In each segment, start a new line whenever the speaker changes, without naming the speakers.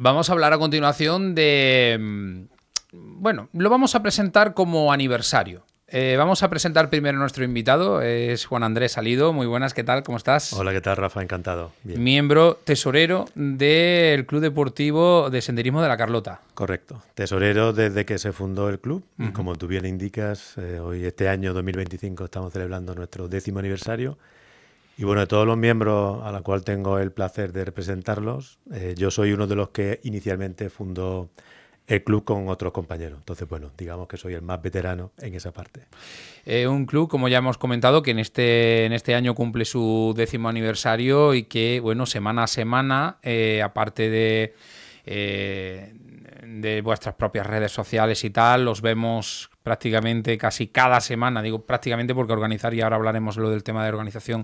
Vamos a hablar a continuación bueno, lo vamos a presentar como aniversario. Vamos a presentar primero a nuestro invitado, es Juan Andrés Salido. Muy buenas, ¿qué tal? ¿Cómo estás?
Hola, ¿qué tal, Rafa? Encantado. Bien.
Miembro tesorero del Club Deportivo de Senderismo de la Carlota.
Correcto. Tesorero desde que se fundó el club y como tú bien indicas, hoy este año 2025 estamos celebrando nuestro 10º aniversario. Y bueno, de todos los miembros a la cual tengo el placer de representarlos, yo soy uno de los que inicialmente fundó el club con otros compañeros. Entonces, bueno, digamos que soy el más veterano en esa parte.
Un club, como ya hemos comentado, que en este año cumple su 10º aniversario y que, bueno, semana a semana, aparte de vuestras propias redes sociales y tal, los vemos prácticamente casi cada semana, digo prácticamente porque organizar, y ahora hablaremos lo del tema de organización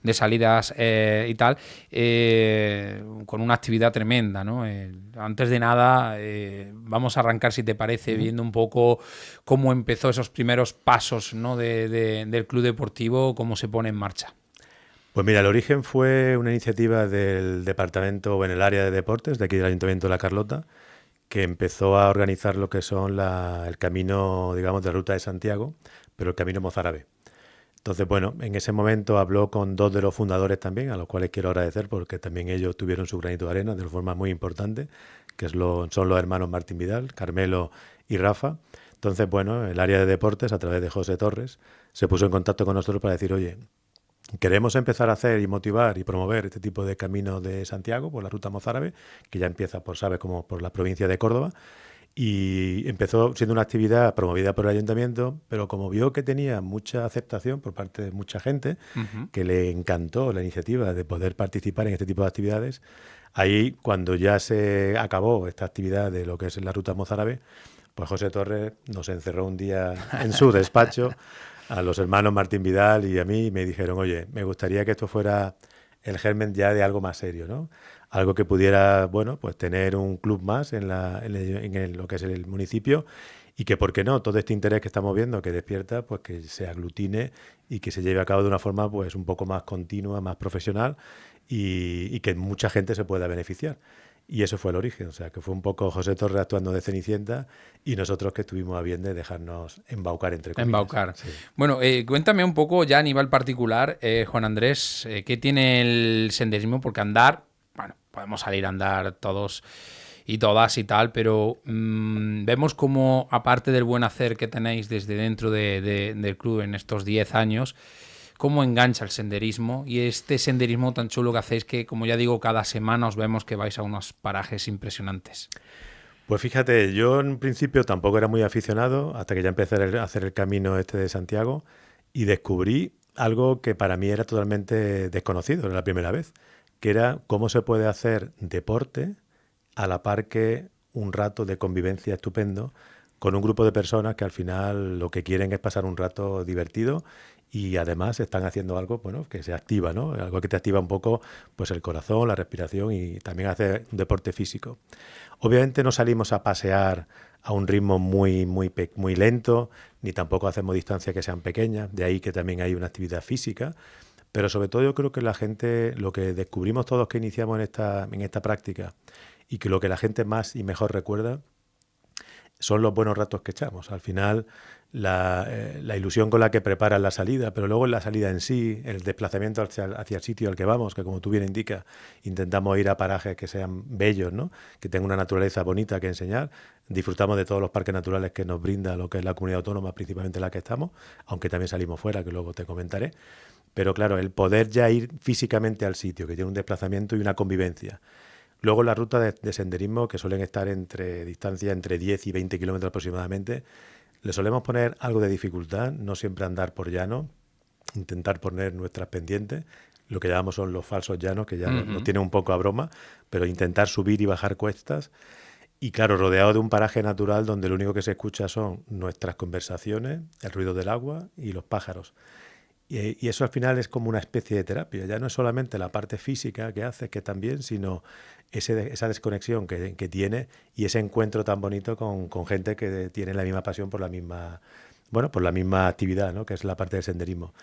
de salidas y tal, con una actividad tremenda, ¿no? Antes de nada, vamos a arrancar, si te parece, viendo un poco cómo empezó esos primeros pasos, ¿no? del club deportivo, cómo se pone en marcha.
Pues mira, el origen fue una iniciativa del departamento o en el área de deportes de aquí del Ayuntamiento de La Carlota, que empezó a organizar lo que son el camino, digamos, de la Ruta de Santiago, pero el camino mozárabe. Entonces, bueno, en ese momento habló con dos de los fundadores también, a los cuales quiero agradecer porque también ellos tuvieron su granito de arena de una forma muy importante, que son los hermanos Martín Vidal, Carmelo y Rafa. Entonces, bueno, el área de deportes, a través de José Torres, se puso en contacto con nosotros para decir, oye, queremos empezar a hacer y motivar y promover este tipo de caminos de Santiago por la ruta mozárabe, que ya empieza como por la provincia de Córdoba, y empezó siendo una actividad promovida por el ayuntamiento, pero como vio que tenía mucha aceptación por parte de mucha gente, que le encantó la iniciativa de poder participar en este tipo de actividades, ahí cuando ya se acabó esta actividad de lo que es la ruta mozárabe, pues José Torres nos encerró un día en su despacho a los hermanos Martín Vidal y a mí, y me dijeron, oye, me gustaría que esto fuera el germen ya de algo más serio, ¿no? Algo que pudiera, bueno, pues tener un club más lo que es el municipio y que, ¿por qué no? Todo este interés que estamos viendo que despierta, pues que se aglutine y que se lleve a cabo de una forma, pues un poco más continua, más profesional y que mucha gente se pueda beneficiar. Y eso fue el origen, o sea, que fue un poco José Torres actuando de Cenicienta y nosotros que estuvimos a bien de dejarnos embaucar, entre comillas.
Embaucar.
Sí.
Bueno, cuéntame un poco ya a nivel particular, Juan Andrés, ¿qué tiene el senderismo? Porque andar, bueno, podemos salir a andar todos y todas y tal, pero vemos como, aparte del buen hacer que tenéis desde dentro del club en estos 10 años, cómo engancha el senderismo y este senderismo tan chulo que hacéis que, como ya digo, cada semana os vemos que vais a unos parajes impresionantes.
Pues fíjate, yo en principio tampoco era muy aficionado hasta que ya empecé a hacer el camino este de Santiago y descubrí algo que para mí era totalmente desconocido, era la primera vez, que era cómo se puede hacer deporte a la par que un rato de convivencia estupendo con un grupo de personas que al final lo que quieren es pasar un rato divertido y además están haciendo algo, bueno, que se activa, ¿no? Algo que te activa un poco pues el corazón, la respiración y también hacer un deporte físico. Obviamente no salimos a pasear a un ritmo muy lento, ni tampoco hacemos distancias que sean pequeñas, de ahí que también hay una actividad física, pero sobre todo yo creo que la gente, lo que descubrimos todos que iniciamos en esta práctica y que lo que la gente más y mejor recuerda son los buenos ratos que echamos. Al final, la ilusión con la que preparan la salida, pero luego en la salida en sí, el desplazamiento hacia el sitio al que vamos, que como tú bien indicas, intentamos ir a parajes que sean bellos, ¿no? Que tengan una naturaleza bonita que enseñar. Disfrutamos de todos los parques naturales que nos brinda lo que es la comunidad autónoma, principalmente la que estamos, aunque también salimos fuera, que luego te comentaré. Pero claro, el poder ya ir físicamente al sitio, que tiene un desplazamiento y una convivencia. Luego las rutas de senderismo, que suelen estar entre distancia entre 10 y 20 kilómetros aproximadamente, le solemos poner algo de dificultad, no siempre andar por llano, intentar poner nuestras pendientes, lo que llamamos son los falsos llanos, que ya nos tienen un poco a broma, pero intentar subir y bajar cuestas. Y claro, rodeado de un paraje natural donde lo único que se escucha son nuestras conversaciones, el ruido del agua y los pájaros. Y eso al final es como una especie de terapia. Ya no es solamente la parte física que hace, que también, sino esa desconexión que tiene y ese encuentro tan bonito con gente que tiene la misma pasión por la misma, bueno, por la misma actividad, ¿no? Que es la parte del senderismo.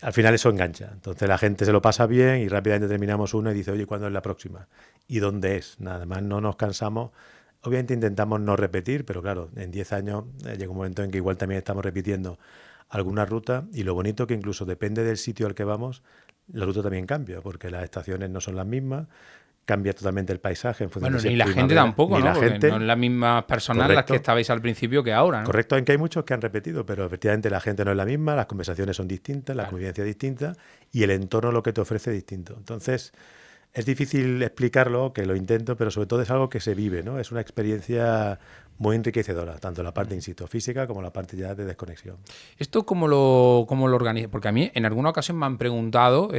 al final eso engancha. Entonces la gente se lo pasa bien y rápidamente terminamos una y dice, oye, ¿cuándo es la próxima? ¿Y dónde es? Nada más no nos cansamos. Obviamente intentamos no repetir, pero claro, en 10 años llega un momento en que igual también estamos repitiendo alguna ruta y lo bonito que incluso depende del sitio al que vamos, la ruta también cambia, porque las estaciones no son las mismas, cambia totalmente el paisaje en función
Bueno,
de si
ni
es
la gente
primavera,
tampoco,
ni
¿no?
la
Porque
gente.
no es las mismas personas las que
Correcto.
estabais al principio que ahora, ¿no?
Correcto, en que hay muchos que han repetido, pero efectivamente la gente no es la misma, las conversaciones son distintas, la
Claro.
convivencia es distinta y el entorno lo que te ofrece es distinto. Entonces, es difícil explicarlo, que lo intento, pero sobre todo es algo que se vive, ¿no? Es una experiencia muy enriquecedora, tanto la parte, insisto, física como la parte ya de desconexión.
¿Esto cómo lo organiza? Porque a mí en alguna ocasión me han preguntado,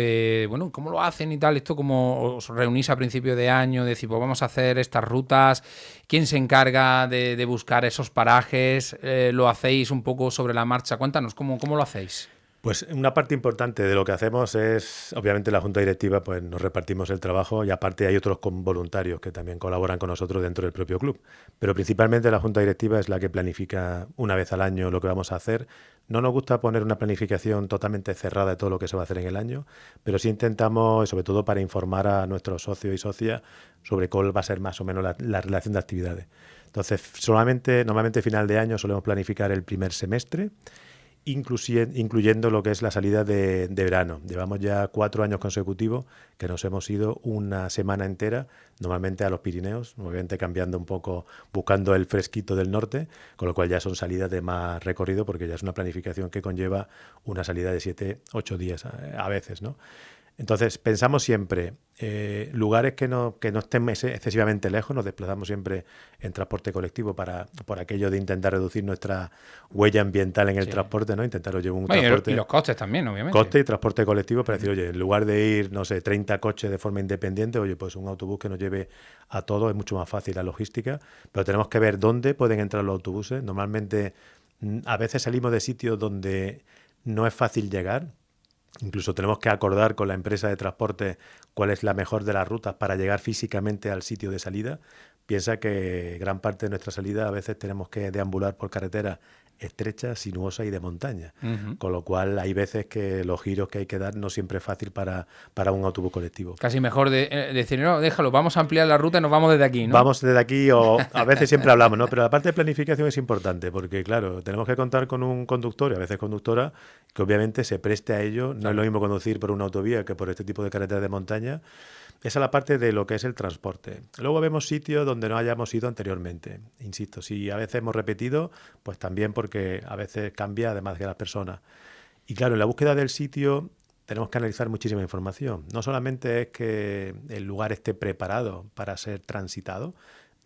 bueno, ¿cómo lo hacen y tal? ¿Esto cómo os reunís a principio de año? Decir, pues vamos a hacer estas rutas. ¿Quién se encarga de buscar esos parajes? ¿Lo hacéis un poco sobre la marcha? Cuéntanos, ¿cómo lo hacéis?
Pues una parte importante de lo que hacemos es, obviamente la Junta Directiva, pues nos repartimos el trabajo y aparte hay otros voluntarios que también colaboran con nosotros dentro del propio club. Pero principalmente la Junta Directiva es la que planifica una vez al año lo que vamos a hacer. No nos gusta poner una planificación totalmente cerrada de todo lo que se va a hacer en el año, pero sí intentamos, sobre todo para informar a nuestros socios y socias sobre cuál va a ser más o menos la relación de actividades. Entonces, normalmente final de año solemos planificar el primer semestre, incluyendo lo que es la salida de verano. Llevamos ya 4 años consecutivos que nos hemos ido una semana entera, normalmente a los Pirineos, obviamente cambiando un poco, buscando el fresquito del norte, con lo cual ya son salidas de más recorrido, porque ya es una planificación que conlleva una salida de 7, 8 días a veces, ¿no? Entonces, pensamos siempre lugares que no estén excesivamente lejos, nos desplazamos siempre en transporte colectivo por aquello de intentar reducir nuestra huella ambiental en el transporte, ¿no? Intentar llevar un transporte.
Y los costes también, obviamente.
Coste y transporte colectivo para decir, oye, en lugar de ir, no sé, 30 coches de forma independiente, oye, pues un autobús que nos lleve a todos es mucho más fácil la logística, pero tenemos que ver dónde pueden entrar los autobuses. Normalmente, a veces salimos de sitios donde no es fácil llegar. Incluso tenemos que acordar con la empresa de transporte cuál es la mejor de las rutas para llegar físicamente al sitio de salida. Piensa que gran parte de nuestra salida a veces tenemos que deambular por carretera estrecha, sinuosa y de montaña. Con lo cual hay veces que los giros que hay que dar no siempre es fácil para un autobús colectivo.
Casi mejor decir, no, déjalo, vamos a ampliar la ruta y nos vamos desde aquí, ¿no?
Vamos desde aquí o a veces siempre hablamos, ¿no? Pero la parte de planificación es importante porque, claro, tenemos que contar con un conductor y a veces conductora que obviamente se preste a ello. No es lo mismo conducir por una autovía que por este tipo de carreteras de montaña. Esa es la parte de lo que es el transporte. Luego vemos sitios donde no hayamos ido anteriormente. Insisto, si a veces hemos repetido, pues también porque a veces cambia además que las personas. Y claro, en la búsqueda del sitio tenemos que analizar muchísima información. No solamente es que el lugar esté preparado para ser transitado.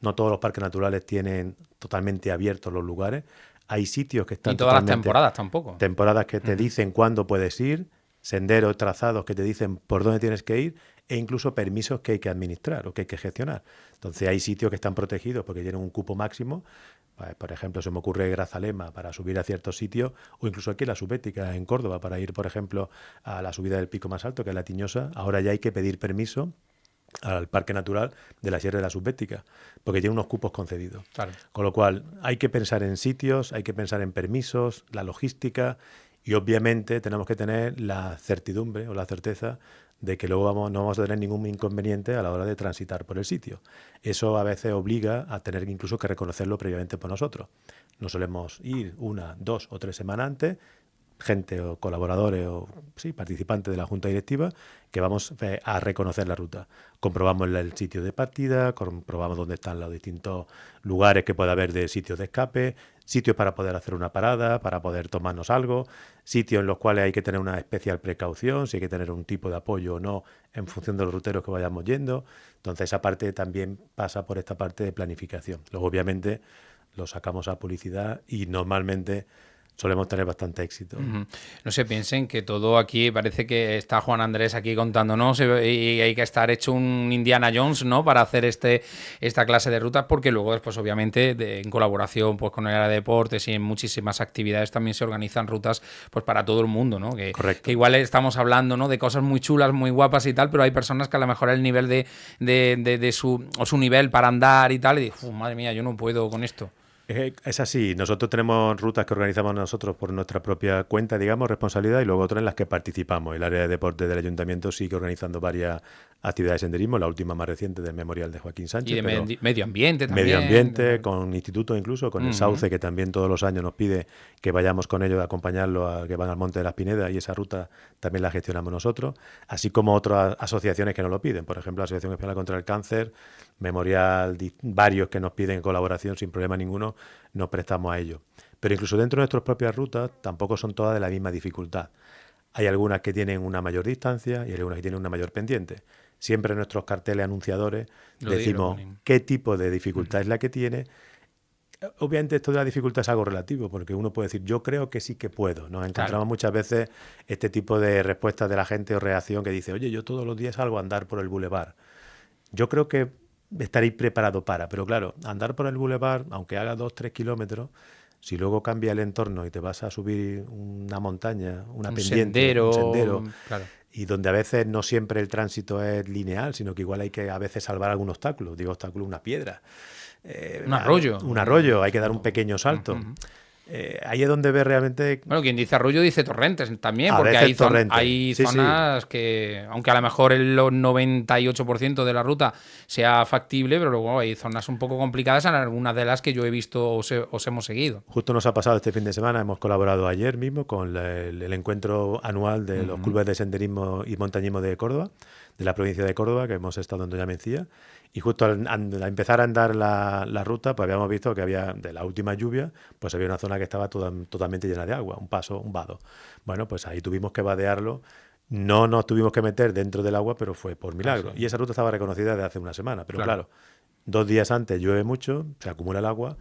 No todos los parques naturales tienen totalmente abiertos los lugares. Hay sitios que están
y todas las
totalmente...
temporadas tampoco.
Temporadas que te dicen cuándo puedes ir, senderos, trazados que te dicen por dónde tienes que ir, e incluso permisos que hay que administrar o que hay que gestionar. Entonces hay sitios que están protegidos porque tienen un cupo máximo. Por ejemplo, se me ocurre Grazalema para subir a ciertos sitios, o incluso aquí la Subbética en Córdoba para ir, por ejemplo, a la subida del pico más alto, que es la Tiñosa. Ahora ya hay que pedir permiso al Parque Natural de la Sierra de la Subbética, porque tiene unos cupos concedidos.
Claro.
Con lo cual hay que pensar en sitios, hay que pensar en permisos, la logística, y obviamente tenemos que tener la certidumbre o la certeza de que luego no vamos a tener ningún inconveniente a la hora de transitar por el sitio. Eso a veces obliga a tener incluso que reconocerlo previamente por nosotros. No solemos ir 1, 2 o 3 semanas antes, gente o colaboradores o participantes de la Junta Directiva, que vamos a reconocer la ruta. Comprobamos el sitio de partida, comprobamos dónde están los distintos lugares que puede haber de sitios de escape, sitios para poder hacer una parada, para poder tomarnos algo, sitios en los cuales hay que tener una especial precaución, si hay que tener un tipo de apoyo o no, en función de los ruteros que vayamos yendo. Entonces esa parte también pasa por esta parte de planificación. Luego obviamente lo sacamos a publicidad y normalmente solemos tener bastante éxito.
No se piensen que todo aquí parece que está Juan Andrés aquí contándonos y hay que estar hecho un Indiana Jones, ¿no? Para hacer esta clase de rutas, porque luego después obviamente en colaboración pues con el área de deportes y en muchísimas actividades también se organizan rutas pues para todo el mundo, ¿no?
Correcto.
Que igual estamos hablando, ¿no? De cosas muy chulas, muy guapas y tal, pero hay personas que a lo mejor el nivel de su nivel para andar y tal, y madre mía, yo no puedo con esto.
Es así, nosotros tenemos rutas que organizamos nosotros por nuestra propia cuenta, digamos, responsabilidad, y luego otras en las que participamos. El área de deporte del ayuntamiento sigue organizando varias actividades de senderismo, la última más reciente del Memorial de Joaquín
Y
Sánchez,
de
pero
medio ambiente
medio
también.
ambiente, con institutos incluso, con el Sauce, que también todos los años nos pide que vayamos con ellos a acompañarlos, a que van al Monte de las Pinedas, y esa ruta también la gestionamos nosotros, así como otras asociaciones que nos lo piden, por ejemplo, la Asociación Española contra el Cáncer, Memorial, varios que nos piden colaboración sin problema ninguno, nos prestamos a ello. Pero incluso dentro de nuestras propias rutas tampoco son todas de la misma dificultad. Hay algunas que tienen una mayor distancia y hay algunas que tienen una mayor pendiente. Siempre en nuestros carteles anunciadores decimos qué tipo de dificultad es la que tiene. Obviamente esto de la dificultad es algo relativo, porque uno puede decir, yo creo que sí que puedo. Nos encontramos muchas veces este tipo de respuestas de la gente o reacción que dice, oye, yo todos los días salgo a andar por el bulevar. Yo creo que estaréis preparado para, pero claro, andar por el bulevar, aunque haga 2-3 kilómetros, si luego cambia el entorno y te vas a subir una montaña, una pendiente, un sendero,
claro.
y donde a veces no siempre el tránsito es lineal, sino que igual hay que a veces salvar algún obstáculo. Digo obstáculo, una piedra.
Un arroyo.
Un arroyo, hay que dar un pequeño salto. Ahí es donde ves realmente...
Bueno, quien dice arroyo dice torrentes también,
a
porque
veces
hay
sí,
zonas
sí.
que, aunque a lo mejor el 98% de la ruta sea factible, pero luego hay zonas un poco complicadas en algunas de las que yo he visto os hemos seguido.
Justo nos ha pasado este fin de semana, hemos colaborado ayer mismo con el encuentro anual de los clubes de senderismo y montañismo de Córdoba, de la provincia de Córdoba, que hemos estado en Doña Mencía, y justo al empezar a andar la ruta, pues habíamos visto que había, de la última lluvia, pues había una zona que estaba totalmente llena de agua, un paso, un vado. Bueno, pues ahí tuvimos que vadearlo. No nos tuvimos que meter dentro del agua, pero fue por milagro.
Sí.
Y esa ruta estaba reconocida desde hace una semana. Pero claro, 2 días antes llueve mucho, se acumula el agua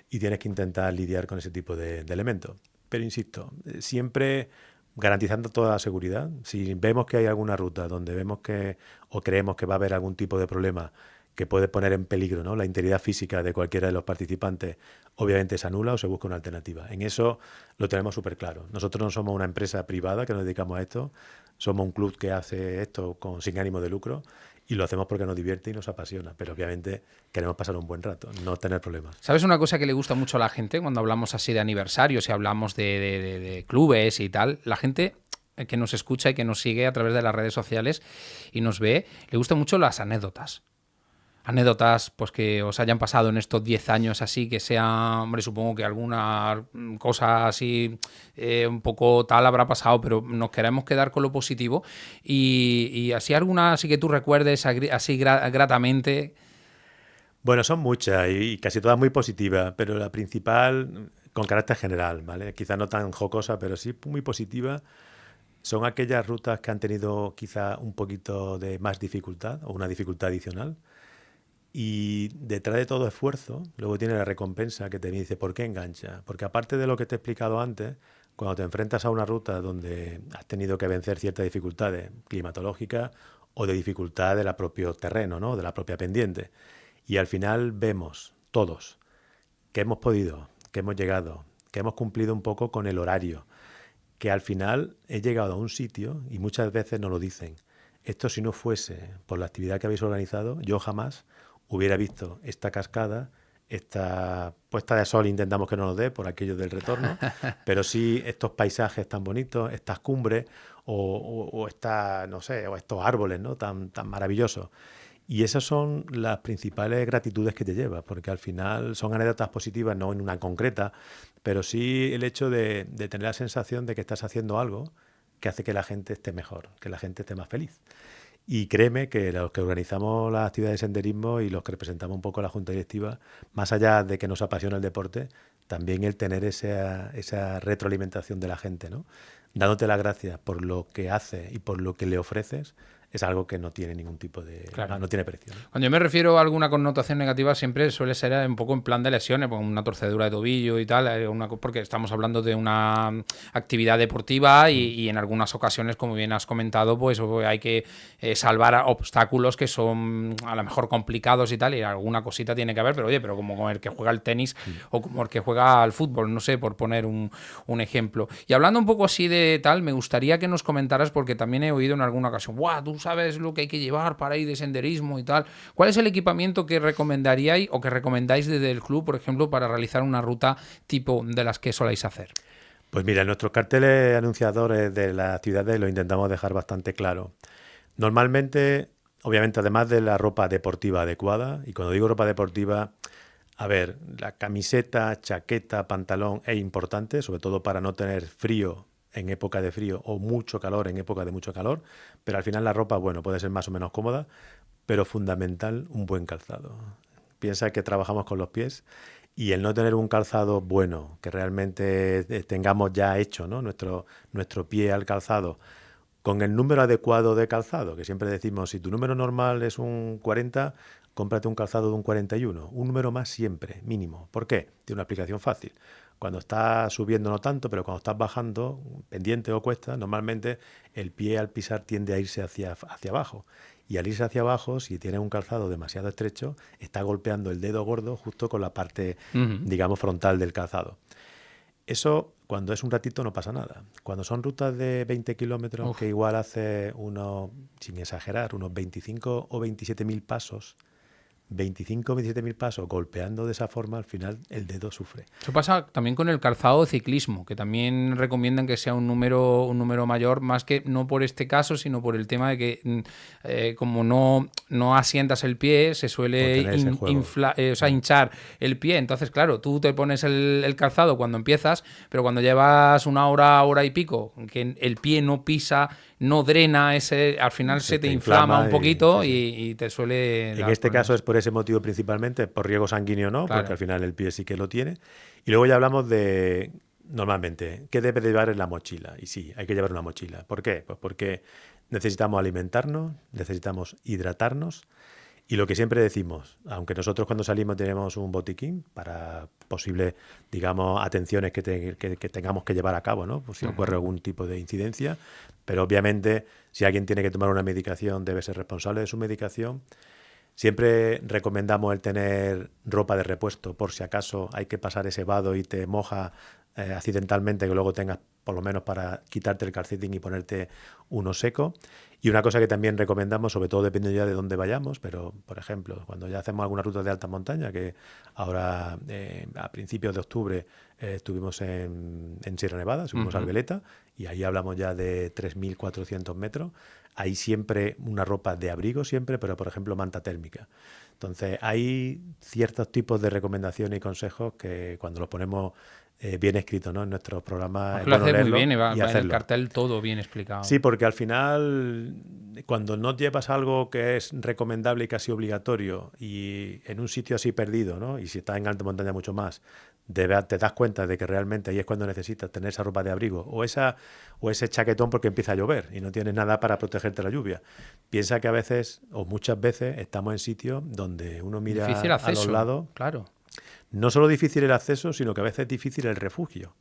y tienes que intentar lidiar con ese tipo de elementos. Pero insisto, siempre garantizando toda la seguridad. Si vemos que hay alguna ruta donde vemos que o creemos que va a haber algún tipo de problema que puede poner en peligro, ¿no?, la integridad física de cualquiera de los participantes, obviamente se anula o se busca una alternativa. En eso lo tenemos súper claro. Nosotros no somos una empresa privada que nos dedicamos a esto, somos un club que hace esto sin ánimo de lucro y lo hacemos porque nos divierte y nos apasiona, pero obviamente queremos pasar un buen rato, no tener problemas.
¿Sabes una cosa que le gusta mucho a la gente cuando hablamos así de aniversarios y hablamos de clubes y tal? La gente que nos escucha y que nos sigue a través de las redes sociales y nos ve, le gustan mucho las anécdotas. Anécdotas pues que os hayan pasado en estos 10 años así, que sea, hombre, supongo que alguna cosa así un poco tal habrá pasado, pero nos queremos quedar con lo positivo y así alguna así que tú recuerdes así gratamente.
Bueno, son muchas y casi todas muy positivas, pero la principal, con carácter general, ¿vale? Quizá no tan jocosa, pero sí muy positiva, son aquellas rutas que han tenido quizá un poquito de más dificultad o una dificultad adicional. Y detrás de todo esfuerzo, luego tiene la recompensa que te dice por qué engancha. Porque aparte de lo que te he explicado antes, cuando te enfrentas a una ruta donde has tenido que vencer ciertas dificultades climatológicas o de dificultad del propio terreno, ¿no?, de la propia pendiente, y al final vemos todos que hemos podido, que hemos llegado, que hemos cumplido un poco con el horario, que al final he llegado a un sitio y muchas veces nos lo dicen. Esto si no fuese por la actividad que habéis organizado, yo jamás hubiera visto esta cascada, esta puesta de sol intentamos que no nos dé por aquello del retorno, pero sí estos paisajes tan bonitos, estas cumbres o no sé, o estos árboles, ¿no?, tan maravillosos. Y esas son las principales gratitudes que te llevas, porque al final son anécdotas positivas, no en una concreta, pero sí el hecho de tener la sensación de que estás haciendo algo que hace que la gente esté mejor, que la gente esté más feliz. Y créeme que los que organizamos las actividades de senderismo y los que representamos un poco a la Junta Directiva, más allá de que nos apasiona el deporte, también el tener esa retroalimentación de la gente, ¿no?, dándote las gracias por lo que hace y por lo que le ofreces, es algo que no tiene ningún tipo de...
Claro.
no tiene precio, ¿no?
Cuando yo me refiero a alguna connotación negativa siempre suele ser un poco en plan de lesiones, pues una torcedura de tobillo y tal, porque estamos hablando de una actividad deportiva y en algunas ocasiones, como bien has comentado, pues hay que salvar obstáculos que son a lo mejor complicados y tal, y alguna cosita tiene que haber, pero oye, pero como el que juega al tenis o como el que juega al fútbol, no sé, por poner un ejemplo. Y hablando un poco así de tal, me gustaría que nos comentaras, porque también he oído en alguna ocasión, ¡guau! Tú sabes lo que hay que llevar para ir de senderismo y tal. ¿Cuál es el equipamiento que recomendaríais o que recomendáis desde el club, por ejemplo, para realizar una ruta tipo de las que soláis hacer?
Pues mira, en nuestros carteles anunciadores de las actividades lo intentamos dejar bastante claro. Normalmente, obviamente, además de la ropa deportiva adecuada, y cuando digo ropa deportiva, a ver, la camiseta, chaqueta, pantalón es importante, sobre todo para no tener frío en época de frío o mucho calor en época de mucho calor, pero al final la ropa, bueno, puede ser más o menos cómoda, pero fundamental un buen calzado. Piensa que trabajamos con los pies y el no tener un calzado bueno, que realmente tengamos ya hecho, ¿no? nuestro pie al calzado, con el número adecuado de calzado, que siempre decimos, si tu número normal es un 40, cómprate un calzado de un 41, un número más siempre, mínimo. ¿Por qué? Tiene una aplicación fácil. Cuando estás subiendo no tanto, pero cuando estás bajando, pendiente o cuesta, normalmente el pie al pisar tiende a irse hacia abajo. Y al irse hacia abajo, si tienes un calzado demasiado estrecho, está golpeando el dedo gordo justo con la parte, digamos, frontal del calzado. Eso, cuando es un ratito, no pasa nada. Cuando son rutas de 20 kilómetros, que igual hace unos, sin exagerar, unos 25 o 27.000 pasos, 25 o 27.000 pasos golpeando de esa forma, al final el dedo sufre.
Eso pasa también con el calzado de ciclismo, que también recomiendan que sea un número mayor, más que no por este caso, sino por el tema de que como no asientas el pie, se suele hinchar el pie. Entonces, claro, tú te pones el calzado cuando empiezas, pero cuando llevas una hora y pico, que el pie no pisa, no drena, al final se te inflama un poquito y te suele...
En este caso es por ese motivo principalmente, por riego sanguíneo no, claro, porque al final el pie sí que lo tiene. Y luego ya hablamos de, normalmente, ¿qué debe de llevar en la mochila? Y sí, hay que llevar una mochila. ¿Por qué? Pues porque necesitamos alimentarnos, necesitamos hidratarnos. Y lo que siempre decimos, aunque nosotros cuando salimos tenemos un botiquín para posibles, digamos, atenciones que tengamos que llevar a cabo, ¿no? Pues si ocurre algún tipo de incidencia, pero obviamente si alguien tiene que tomar una medicación debe ser responsable de su medicación. Siempre recomendamos el tener ropa de repuesto por si acaso hay que pasar ese vado y te moja accidentalmente, que luego tengas por lo menos para quitarte el calcetín y ponerte uno seco. Y una cosa que también recomendamos, sobre todo dependiendo ya de dónde vayamos, pero por ejemplo, cuando ya hacemos alguna ruta de alta montaña, que ahora a principios de octubre estuvimos en Sierra Nevada, subimos al Veleta y ahí hablamos ya de 3.400 metros. Hay siempre una ropa de abrigo siempre, pero por ejemplo manta térmica. Entonces hay ciertos tipos de recomendaciones y consejos que cuando los ponemos bien escritos, ¿no? En nuestros programas
es bueno leerlo muy bien, va
y
en el cartel todo bien explicado.
Sí, porque al final cuando no llevas algo que es recomendable y casi obligatorio y en un sitio así perdido, ¿no? Y si estás en alta montaña mucho más, te das cuenta de que realmente ahí es cuando necesitas tener esa ropa de abrigo o ese chaquetón porque empieza a llover y no tienes nada para protegerte de la lluvia. Piensa que a veces o muchas veces estamos en sitios donde uno mira a los lados.
Claro.
No solo difícil el acceso, sino que a veces es difícil el refugio.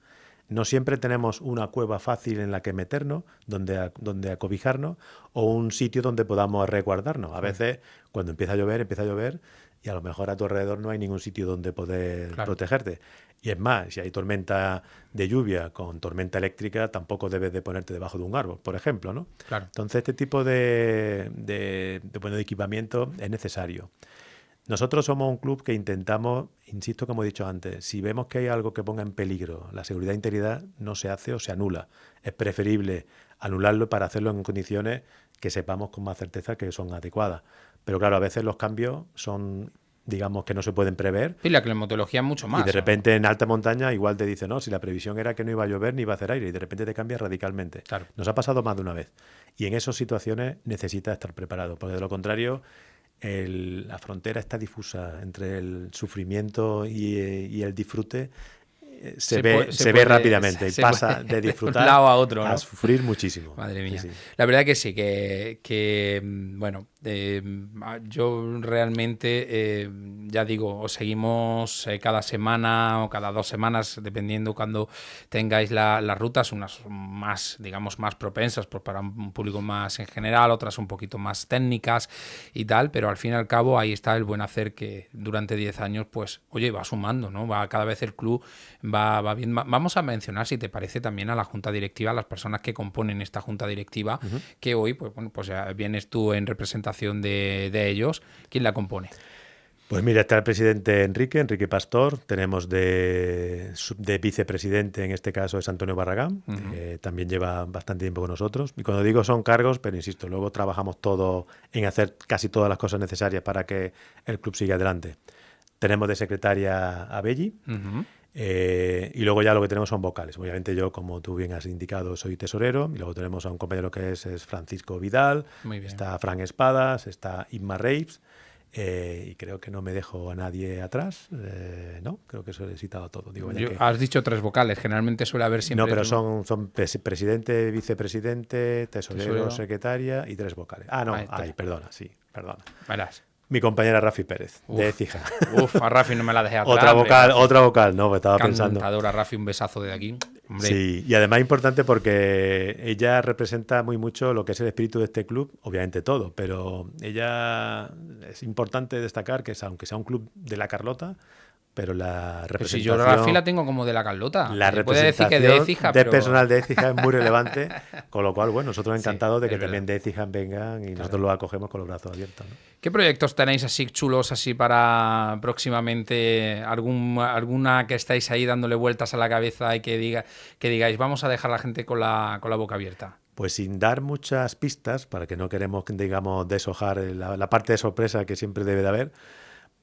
No siempre tenemos una cueva fácil en la que meternos, donde acobijarnos, o un sitio donde podamos resguardarnos. A veces, cuando empieza a llover y a lo mejor a tu alrededor no hay ningún sitio donde poder protegerte. Y es más, si hay tormenta de lluvia con tormenta eléctrica, tampoco debes de ponerte debajo de un árbol, por ejemplo, ¿no?
Claro.
Entonces, este tipo de equipamiento es necesario. Nosotros somos un club que intentamos, insisto, como he dicho antes, si vemos que hay algo que ponga en peligro la seguridad e integridad, no se hace o se anula. Es preferible anularlo para hacerlo en condiciones que sepamos con más certeza que son adecuadas. Pero claro, a veces los cambios son, digamos, que no se pueden prever.
Y la climatología es mucho más.
Y de repente en alta montaña igual te dice, no, si la previsión era que no iba a llover ni iba a hacer aire, y de repente te cambia radicalmente.
Claro.
Nos ha pasado más de una vez. Y en esas situaciones necesitas estar preparado, porque de lo contrario... la frontera está difusa entre el sufrimiento y el disfrute. Se ve rápidamente y pasa de disfrutar
lado a otro, ¿no?
A sufrir muchísimo.
Madre mía.
Sí.
La verdad que sí, que bueno, yo realmente, ya digo, os seguimos cada semana o cada 2 semanas, dependiendo cuando tengáis las rutas, unas más, digamos, más propensas para un público más en general, otras un poquito más técnicas y tal, pero al fin y al cabo ahí está el buen hacer que durante 10 años, pues, oye, va sumando, ¿no? Cada vez el club va bien. Vamos a mencionar, si te parece, también a la junta directiva, a las personas que componen esta junta directiva, que hoy, pues bueno, pues ya vienes tú en representación de ellos. ¿Quién la compone?
Pues mira, está el presidente Enrique Pastor, tenemos de vicepresidente, en este caso es Antonio Barragán, que también lleva bastante tiempo con nosotros. Y cuando digo son cargos, pero insisto, luego trabajamos todo en hacer casi todas las cosas necesarias para que el club siga adelante. Tenemos de secretaria a Belli, y luego ya lo que tenemos son vocales. Obviamente yo, como tú bien has indicado, soy tesorero, y luego tenemos a un compañero que es Francisco Vidal, está Fran Espadas, está Inma Reis. Y creo que no me dejo a nadie atrás. No, creo que eso he citado todo. Digo,
Has dicho 3 vocales, generalmente suele haber siempre...
No, pero son presidente, vicepresidente, tesorero, secretaria y 3 vocales. Ah, no, perdona.
Verás.
Mi compañera Rafi Pérez, de Écija.
A Rafi no me la dejé atrás.
Otra vocal, no, me estaba pensando.
Cantadora, Rafi, un besazo de aquí. Hombre.
Sí, y además importante porque ella representa muy mucho lo que es el espíritu de este club, obviamente todo, pero ella es importante destacar que aunque sea un club de la Carlota, pero la representación...
Si yo Rafi la tengo como de la Carlota.
La representación
decir que de Écija,
de personal de Écija es muy relevante, con lo cual, bueno, nosotros encantados de que también de Écija vengan y nosotros los acogemos con los brazos abiertos, ¿no?
¿Qué proyectos tenéis así chulos así para próximamente? ¿Alguna que estáis ahí dándole vueltas a la cabeza y que digáis, vamos a dejar a la gente con la boca abierta?
Pues sin dar muchas pistas, para que no queremos, digamos, deshojar la parte de sorpresa que siempre debe de haber.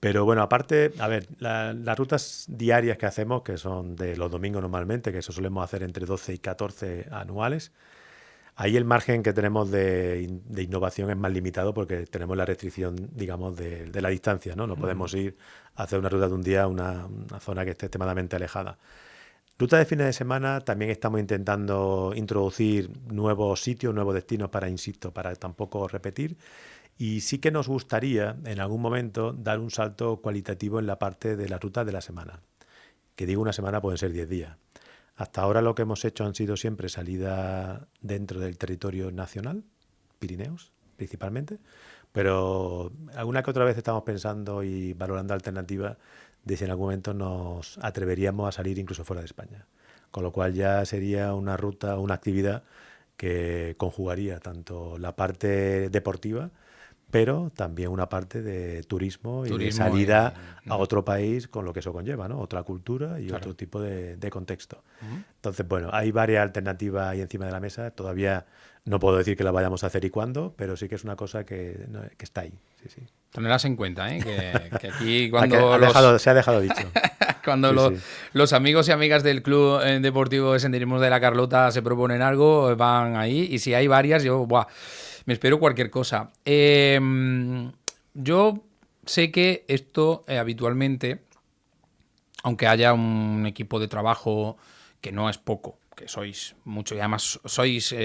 Pero bueno, aparte, a ver, las rutas diarias que hacemos, que son de los domingos normalmente, que eso solemos hacer entre 12 y 14 anuales, ahí el margen que tenemos de innovación es más limitado porque tenemos la restricción, digamos, de la distancia, ¿no? No podemos ir a hacer una ruta de un día a una zona que esté extremadamente alejada. Ruta de fines de semana también estamos intentando introducir nuevos sitios, nuevos destinos para, insisto, para tampoco repetir. Y sí que nos gustaría en algún momento dar un salto cualitativo en la parte de la ruta de la semana. Que digo una semana, pueden ser 10 días. Hasta ahora lo que hemos hecho han sido siempre salida dentro del territorio nacional, Pirineos principalmente, pero alguna que otra vez estamos pensando y valorando alternativas de si en algún momento nos atreveríamos a salir incluso fuera de España. Con lo cual ya sería una ruta, una actividad que conjugaría tanto la parte deportiva, pero también una parte de turismo y de salida a otro país con lo que eso conlleva, ¿no? Otra cultura y otro tipo de contexto. Entonces, bueno, hay varias alternativas ahí encima de la mesa. Todavía no puedo decir que la vayamos a hacer y cuándo, pero sí que es una cosa que está ahí. Sí.
Tenerlas en cuenta, ¿eh? Que aquí cuando
se ha dejado dicho.
Cuando los amigos y amigas del Club Deportivo de Senderismo de la Carlota se proponen algo, van ahí. Y si hay varias, yo me espero cualquier cosa. Yo sé que esto habitualmente, aunque haya un equipo de trabajo que no es poco, que sois mucho y además sois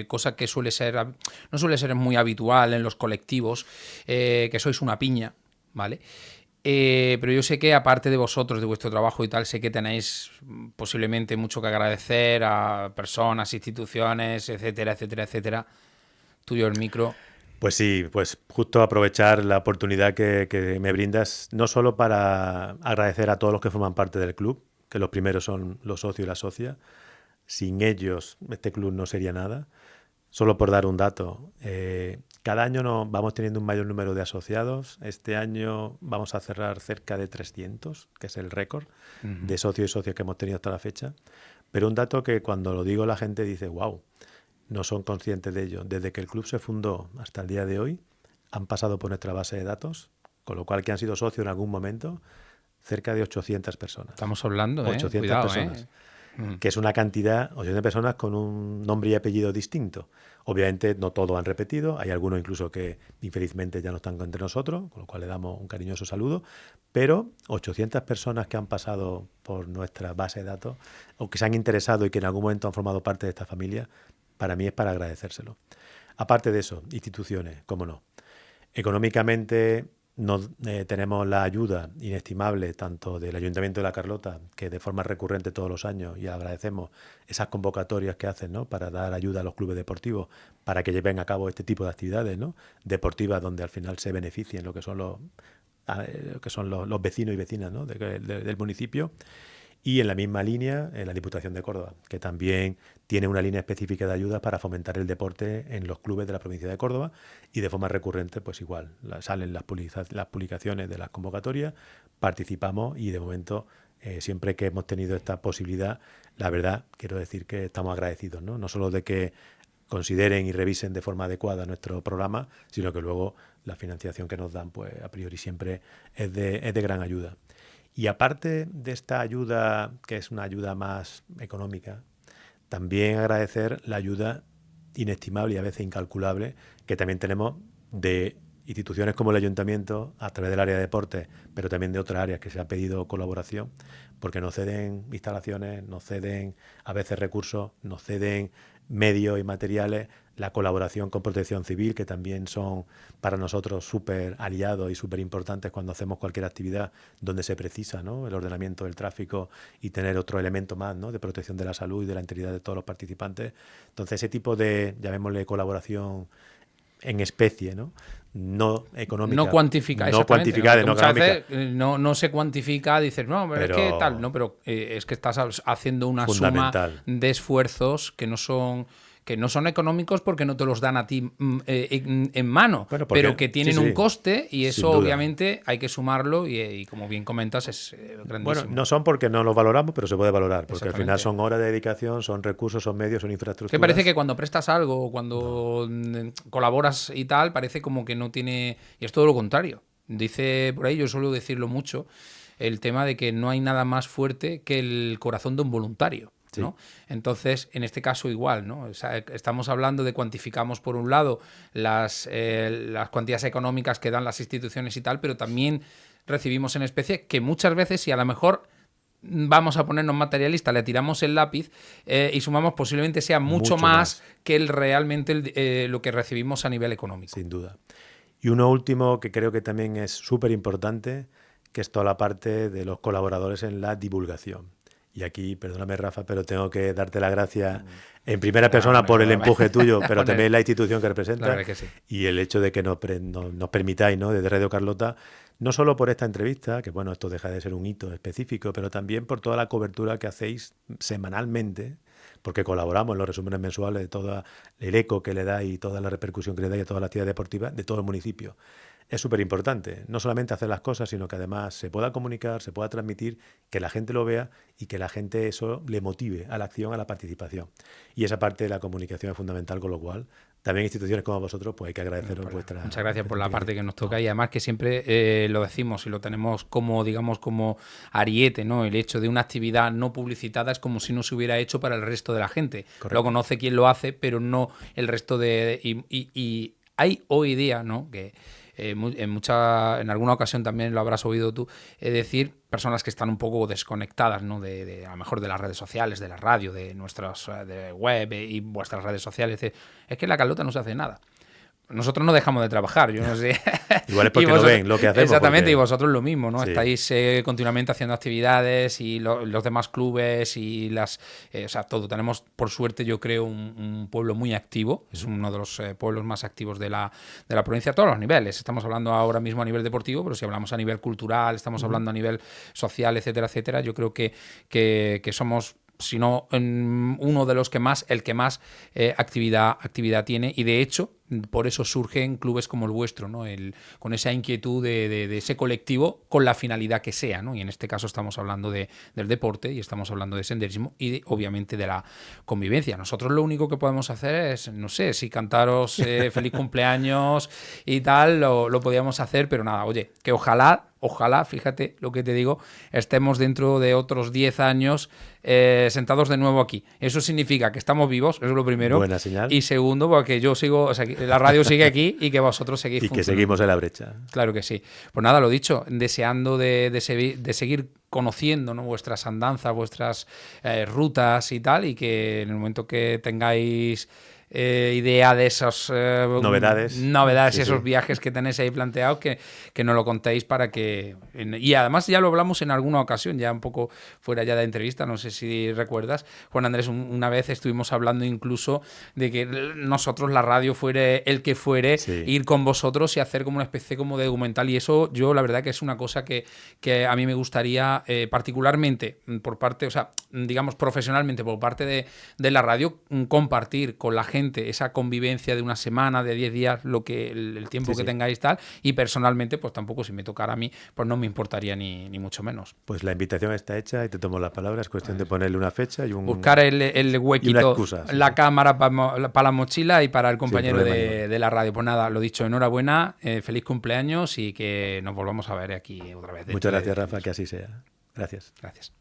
cosa que no suele ser muy habitual en los colectivos, que sois una piña, ¿vale? Pero yo sé que aparte de vosotros, de vuestro trabajo y tal, sé que tenéis posiblemente mucho que agradecer a personas, instituciones, etcétera, etcétera, etcétera. Tuyo el micro.
Pues sí, pues justo aprovechar la oportunidad que me brindas, no solo para agradecer a todos los que forman parte del club, que los primeros son los socios y las socias. Sin ellos este club no sería nada. Solo por dar un dato, cada año vamos teniendo un mayor número de asociados. Este año vamos a cerrar cerca de 300, que es el récord de socios y socias que hemos tenido hasta la fecha. Pero un dato que cuando lo digo la gente dice, wow, no son conscientes de ello. Desde que el club se fundó hasta el día de hoy, han pasado por nuestra base de datos, con lo cual que han sido socios en algún momento, cerca de 800 personas.
Estamos hablando,
800
cuidado,
personas. Que es una cantidad, 800 personas con un nombre y apellido distinto. Obviamente no todos han repetido, hay algunos incluso que infelizmente ya no están entre nosotros, con lo cual le damos un cariñoso saludo, pero 800 personas que han pasado por nuestra base de datos o que se han interesado y que en algún momento han formado parte de esta familia, para mí es para agradecérselo. Aparte de eso, instituciones, cómo no. Económicamente tenemos la ayuda inestimable tanto del Ayuntamiento de La Carlota, que de forma recurrente todos los años, y agradecemos esas convocatorias que hacen, ¿no?, para dar ayuda a los clubes deportivos para que lleven a cabo este tipo de actividades, ¿no?, deportivas donde al final se beneficien lo que son los vecinos y vecinas, ¿no?, del municipio. Y en la misma línea, en la Diputación de Córdoba, que también tiene una línea específica de ayudas para fomentar el deporte en los clubes de la provincia de Córdoba, y de forma recurrente, pues igual, salen las publicaciones de las convocatorias, participamos y de momento, siempre que hemos tenido esta posibilidad, la verdad, quiero decir que estamos agradecidos, ¿no? No solo de que consideren y revisen de forma adecuada nuestro programa, sino que luego la financiación que nos dan, pues a priori siempre es de gran ayuda. Y aparte de esta ayuda, que es una ayuda más económica, también agradecer la ayuda inestimable y a veces incalculable que también tenemos de instituciones como el Ayuntamiento, a través del área de deporte, pero también de otras áreas que se ha pedido colaboración, porque nos ceden instalaciones, nos ceden a veces recursos, nos ceden medios y materiales, la colaboración con Protección Civil, que también son para nosotros súper aliados y súper importantes cuando hacemos cualquier actividad donde se precisa, ¿no?, el ordenamiento del tráfico y tener otro elemento más, ¿no?, de protección de la salud y de la integridad de todos los participantes. Entonces, ese tipo de, llamémosle, colaboración en especie, ¿no? No económica.
No cuantifica,
no cuantificada, no
muchas
económica.
veces no se cuantifica, dices, no, pero es que tal, no, pero es que estás haciendo una suma de esfuerzos que no son económicos porque no te los dan a ti en mano, bueno, pero que tienen un coste y eso obviamente hay que sumarlo y como bien comentas es grandísimo.
Bueno, no son porque no los valoramos, pero se puede valorar, porque al final son horas de dedicación, son recursos, son medios, son infraestructuras.
Que parece que cuando prestas algo o cuando colaboras y tal, parece como que no tiene... Y es todo lo contrario. Dice por ahí, yo suelo decirlo mucho, el tema de que no hay nada más fuerte que el corazón de un voluntario. ¿no? Sí. Entonces, en este caso igual, ¿no? O sea, estamos hablando de cuantificamos por un lado las cuantías económicas que dan las instituciones y tal, pero también recibimos en especie que muchas veces, si a lo mejor vamos a ponernos materialistas, le tiramos el lápiz y sumamos, posiblemente sea mucho más que realmente lo que recibimos a nivel económico.
Sin duda. Y uno último que creo que también es súper importante, que es toda la parte de los colaboradores en la divulgación. Y aquí, perdóname Rafa, pero tengo que darte las gracias en primera persona por el empuje tuyo, pero también la institución que representas
que sí.
Y el hecho de que nos permitáis, ¿no?, desde Radio Carlota, no solo por esta entrevista, que bueno, esto deja de ser un hito específico, pero también por toda la cobertura que hacéis semanalmente, porque colaboramos en los resúmenes mensuales de todo el eco que le da y toda la repercusión que le da a toda la actividad deportiva de todo el municipio. Es súper importante, no solamente hacer las cosas, sino que además se pueda comunicar, se pueda transmitir, que la gente lo vea y que la gente eso le motive a la acción, a la participación. Y esa parte de la comunicación es fundamental, con lo cual también instituciones como vosotros, pues hay que agradeceros vuestra...
Muchas gracias por la parte que nos toca y además que siempre lo decimos y lo tenemos como, digamos, como ariete, ¿no? El hecho de una actividad no publicitada es como si no se hubiera hecho para el resto de la gente. Correcto. Lo conoce quien lo hace, pero no el resto de... Y hay hoy día, ¿no?, que... en alguna ocasión también lo habrás oído tú decir, personas que están un poco desconectadas, ¿no?, de a lo mejor de las redes sociales, de la radio, de nuestras de web y vuestras redes sociales. Es que en la Carlota no se hace nada. Nosotros no dejamos de trabajar, yo no sé.
Igual es porque no ven lo que hacemos.
Exactamente,
porque...
y vosotros lo mismo, ¿no?
Sí.
Estáis continuamente haciendo actividades y los demás clubes y o sea, todo. Tenemos, por suerte, yo creo, un pueblo muy activo. Es uno de los pueblos más activos de la provincia a todos los niveles. Estamos hablando ahora mismo a nivel deportivo, pero si hablamos a nivel cultural, estamos hablando a nivel social, etcétera, etcétera, yo creo que somos... sino uno de los que más, el que más actividad tiene, y de hecho por eso surgen clubes como el vuestro, ¿no? Con esa inquietud de ese colectivo con la finalidad que sea, ¿no? Y en este caso estamos hablando del deporte y estamos hablando de senderismo y obviamente de la convivencia. Nosotros lo único que podemos hacer es, no sé, si cantaros feliz cumpleaños y tal, lo podíamos hacer, pero nada, oye, que ojalá, fíjate lo que te digo, estemos dentro de otros 10 años sentados de nuevo aquí. Eso significa que estamos vivos, eso es lo primero.
Buena señal.
Y segundo, porque yo sigo, o sea, la radio sigue aquí y que vosotros seguís
funcionando. Y que seguimos en la brecha.
Claro que sí. Pues nada, lo dicho, deseando de seguir conociendo, ¿no?, vuestras andanzas, vuestras rutas y tal, y que en el momento que tengáis idea de esas
novedades
y esos viajes que tenéis ahí planteados, que nos lo contéis para que... Y además ya lo hablamos en alguna ocasión, ya un poco fuera ya de entrevista, no sé si recuerdas, Juan Andrés, una vez estuvimos hablando incluso de que nosotros, la radio, fuere el que fuere, ir con vosotros y hacer como una especie como de documental, y eso yo la verdad que es una cosa que a mí me gustaría particularmente por parte, o sea, digamos profesionalmente por parte de la radio, compartir con la gente esa convivencia de una semana, de 10 días, lo que el tiempo que tengáis tal, y personalmente pues tampoco, si me tocara a mí, pues no me importaría ni mucho menos.
Pues la invitación está hecha y te tomo la palabra, es cuestión de ponerle una fecha y
buscar el huequito,
y una excusa,
la cámara para la mochila y para el compañero de la radio. Pues nada, lo dicho, enhorabuena, feliz cumpleaños y que nos volvamos a ver aquí otra vez.
Muchas gracias, Rafa, que así sea. Gracias.
Gracias.